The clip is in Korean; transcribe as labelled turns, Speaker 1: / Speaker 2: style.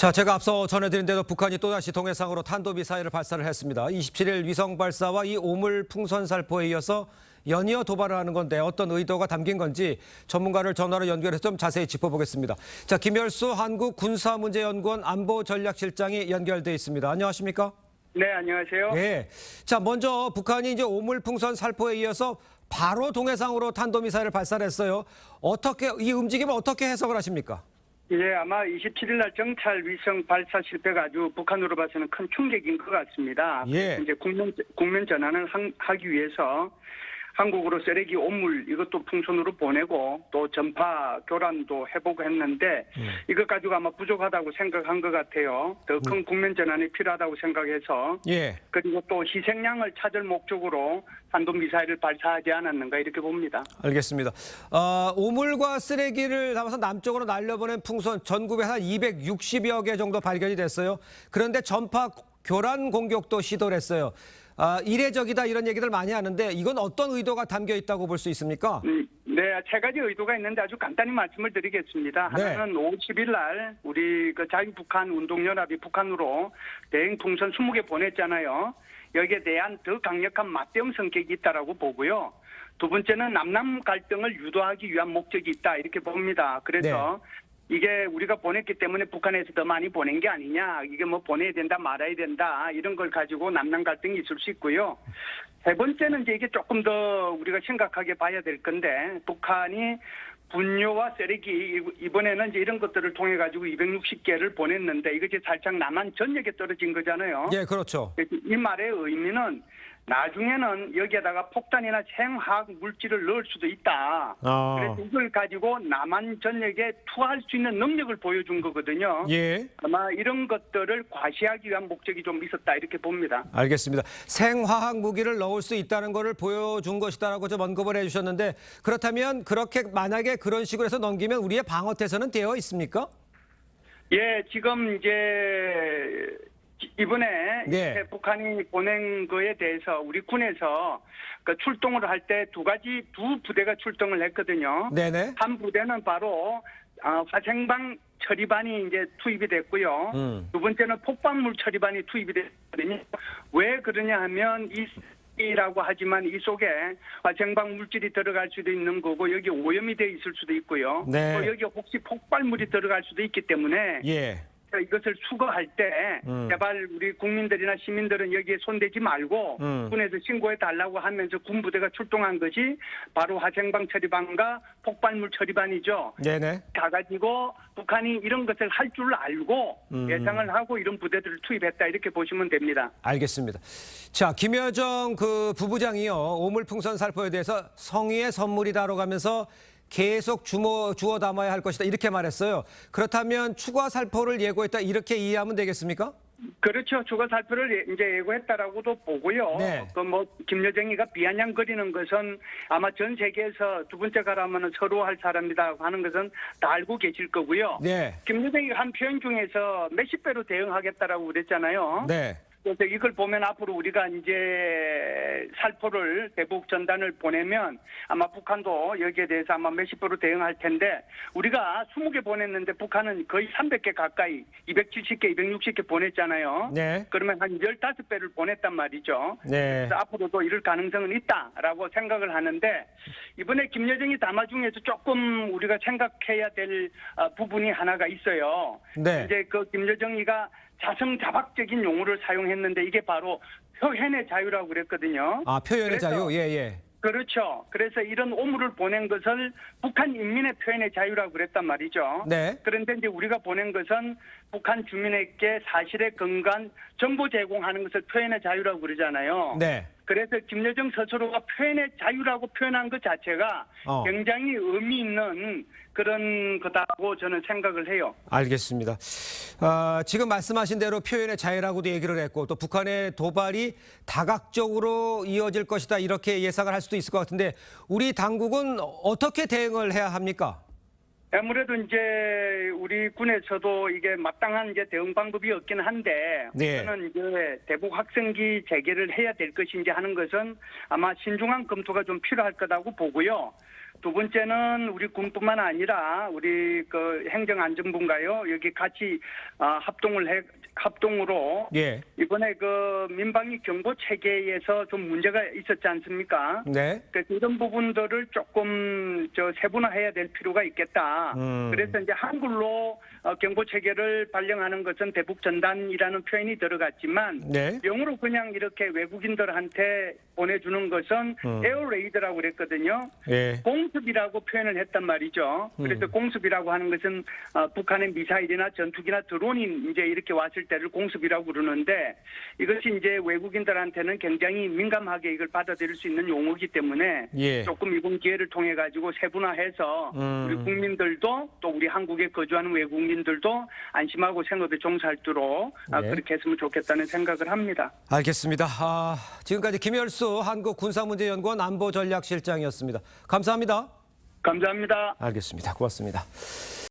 Speaker 1: 자, 제가 앞서 전해드린 대로 북한이 또다시 동해상으로 탄도미사일을 발사를 했습니다. 27일 위성 발사와 이 오물 풍선 살포에 이어서 연이어 도발을 하는 건데 어떤 의도가 담긴 건지 전문가를 전화로 연결해서 좀 자세히 짚어보겠습니다. 자, 김열수 한국군사문제연구원 안보전략실장이 연결돼 있습니다. 안녕하십니까?
Speaker 2: 네, 안녕하세요.
Speaker 1: 예. 자, 먼저 북한이 이제 오물 풍선 살포에 이어서 바로 동해상으로 탄도미사일을 발사를 했어요. 이 움직임을 어떻게 해석을 하십니까?
Speaker 2: 예, 아마 27일 날 정찰 위성 발사 실패가 아주 북한으로 봐서는 큰 충격인 것 같습니다.
Speaker 1: 예.
Speaker 2: 이제 국면 전환을 하기 위해서 한국으로 쓰레기 오물 이것도 풍선으로 보내고 또 전파 교란도 해보고 했는데 이것 가지고 아마 부족하다고 생각한 것 같아요. 더 큰 국면 전환이 필요하다고 생각해서
Speaker 1: 예.
Speaker 2: 그리고 또 희생양을 찾을 목적으로 탄도미사일을 발사하지 않았는가 이렇게 봅니다.
Speaker 1: 알겠습니다. 오물과 쓰레기를 담아서 남쪽으로 날려보낸 풍선 전국에 한 260여 개 정도 발견이 됐어요. 그런데 전파 교란 공격도 시도를 했어요. 이례적이다 이런 얘기들 많이 하는데 이건 어떤 의도가 담겨 있다고 볼 수 있습니까?
Speaker 2: 네, 세 가지 의도가 있는데 아주 간단히 말씀을 드리겠습니다.
Speaker 1: 네.
Speaker 2: 하나는 50일 날 우리 자유북한 운동연합이 북한으로 대행 풍선 20개 보냈잖아요. 여기에 대한 더 강력한 맞대응 성격이 있다라고 보고요. 두 번째는 남남 갈등을 유도하기 위한 목적이 있다 이렇게 봅니다. 그래서 이게 우리가 보냈기 때문에 북한에서 더 많이 보낸 게 아니냐. 이게 뭐 보내야 된다 말아야 된다. 이런 걸 가지고 남남 갈등이 있을 수 있고요. 세 번째는 이제 이게 조금 더 우리가 심각하게 봐야 될 건데 북한이 분뇨와 쓰레기 이번에는 이제 이런 것들을 통해 가지고 260개를 보냈는데 이것이 살짝 남한 전역에 떨어진 거잖아요.
Speaker 1: 예, 그렇죠.
Speaker 2: 이 말의 의미는 나중에는 여기에다가 폭탄이나 생화학 물질을 넣을 수도 있다. 그래서 이걸 가지고 남한 전역에 투하할 수 있는 능력을 보여준 거거든요.
Speaker 1: 예.
Speaker 2: 아마 이런 것들을 과시하기 위한 목적이 좀 있었다 이렇게 봅니다.
Speaker 1: 알겠습니다. 생화학 무기를 넣을 수 있다는 것을 보여준 것이다라고 좀 언급을 해주셨는데 그렇다면 만약에 그런 식으로 해서 넘기면 우리의 방어태세는 되어 있습니까?
Speaker 2: 예, 지금 이제 이번에
Speaker 1: 네.
Speaker 2: 북한이 보낸 거에 대해서 우리 군에서 그 출동을 할 때 두 부대가 출동을 했거든요.
Speaker 1: 네네.
Speaker 2: 한 부대는 바로 화생방 처리반이 이제 투입이 됐고요. 두 번째는 폭발물 처리반이 투입이 됐거든요. 왜 그러냐 하면 이라고 하지만 이 속에 화생방 물질이 들어갈 수도 있는 거고 여기 오염이 돼 있을 수도 있고요.
Speaker 1: 네.
Speaker 2: 또 여기 혹시 폭발물이 들어갈 수도 있기 때문에
Speaker 1: 예.
Speaker 2: 이것을 수거할 때 제발 우리 국민들이나 시민들은 여기에 손대지 말고 군에서 신고해 달라고 하면서 군부대가 출동한 것이 바로 화생방 처리반과 폭발물 처리반이죠.
Speaker 1: 네네.
Speaker 2: 가가지고 북한이 이런 것을 할 줄 알고 예상을 하고 이런 부대들을 투입했다 이렇게 보시면 됩니다.
Speaker 1: 알겠습니다. 자, 김여정 그 부부장이요. 오물풍선 살포에 대해서 성의의 선물이다라고 하면서 계속 주워 담아야 할 것이다 이렇게 말했어요. 그렇다면 추가 살포를 예고했다 이렇게 이해하면 되겠습니까?
Speaker 2: 그렇죠. 추가 살포를 이제 예고했다라고도 보고요.
Speaker 1: 네.
Speaker 2: 김여정이가 비아냥거리는 것은 아마 전 세계에서 두 번째 가라면 서로 할 사람이다 하는 것은 다 알고 계실 거고요.
Speaker 1: 네.
Speaker 2: 김여정이가 한 표현 중에서 몇십 배로 대응하겠다라고 그랬잖아요.
Speaker 1: 네.
Speaker 2: 그래서 이걸 보면 앞으로 우리가 이제 살포를 대북 전단을 보내면 아마 북한도 여기에 대해서 아마 몇십 배로 대응할 텐데 우리가 20개 보냈는데 북한은 거의 300개 가까이 270개, 260개 보냈잖아요.
Speaker 1: 네.
Speaker 2: 그러면 한 15배를 보냈단 말이죠.
Speaker 1: 네.
Speaker 2: 그래서 앞으로도 이럴 가능성은 있다라고 생각을 하는데 이번에 김여정이 담화 중에서 조금 우리가 생각해야 될 부분이 하나가 있어요.
Speaker 1: 네.
Speaker 2: 이제 그 김여정이가 자성자박적인 용어를 사용했는데 이게 바로 표현의 자유라고 그랬거든요.
Speaker 1: 표현의 자유. 예, 예.
Speaker 2: 그렇죠. 그래서 이런 오물을 보낸 것을 북한 인민의 표현의 자유라고 그랬단 말이죠.
Speaker 1: 네.
Speaker 2: 그런데 이제 우리가 보낸 것은 북한 주민에게 사실에 근거한 정보 제공하는 것을 표현의 자유라고 그러잖아요.
Speaker 1: 네.
Speaker 2: 그래서 김여정 스스로가 표현의 자유라고 표현한 것 자체가 굉장히 의미 있는 그런 거다고 저는 생각을 해요.
Speaker 1: 알겠습니다. 지금 말씀하신 대로 표현의 자유라고도 얘기를 했고 또 북한의 도발이 다각적으로 이어질 것이다 이렇게 예상을 할 수도 있을 것 같은데 우리 당국은 어떻게 대응을 해야 합니까?
Speaker 2: 아무래도 이제 우리 군에서도 이게 마땅한 이제 대응 방법이 없긴 한데
Speaker 1: 네.
Speaker 2: 저는 이제 대북 확성기 재개를 해야 될 것인지 하는 것은 아마 신중한 검토가 좀 필요할 거라고 보고요. 두 번째는 우리 군뿐만 아니라 우리 그 행정안전부인가요? 여기 같이 합동으로
Speaker 1: 예.
Speaker 2: 이번에 그 민방위 경보 체계에서 좀 문제가 있었지 않습니까?
Speaker 1: 네.
Speaker 2: 그래서 이런 부분들을 조금 세분화해야 될 필요가 있겠다. 그래서 이제 한글로 경보 체계를 발령하는 것은 대북 전단이라는 표현이 들어갔지만
Speaker 1: 네.
Speaker 2: 영어로 그냥 이렇게 외국인들한테 보내주는 것은 에어레이드라고 그랬거든요.
Speaker 1: 예.
Speaker 2: 공습이라고 표현을 했단 말이죠. 그래서 공습이라고 하는 것은 북한의 미사일이나 전투기나 드론이 이제 이렇게 왔을 때를 공습이라고 그러는데 이것이 이제 외국인들한테는 굉장히 민감하게 이걸 받아들일 수 있는 용어이기 때문에
Speaker 1: 예.
Speaker 2: 조금 이번 기회를 통해 가지고 세분화해서 우리 국민들도 또 우리 한국에 거주하는 외국인들도 안심하고 생업에 종사할 수 있도록
Speaker 1: 네.
Speaker 2: 그렇게 했으면 좋겠다는 생각을 합니다.
Speaker 1: 알겠습니다. 지금까지 김열수 한국군사문제연구원 안보전략실장이었습니다. 감사합니다.
Speaker 2: 감사합니다.
Speaker 1: 알겠습니다. 고맙습니다.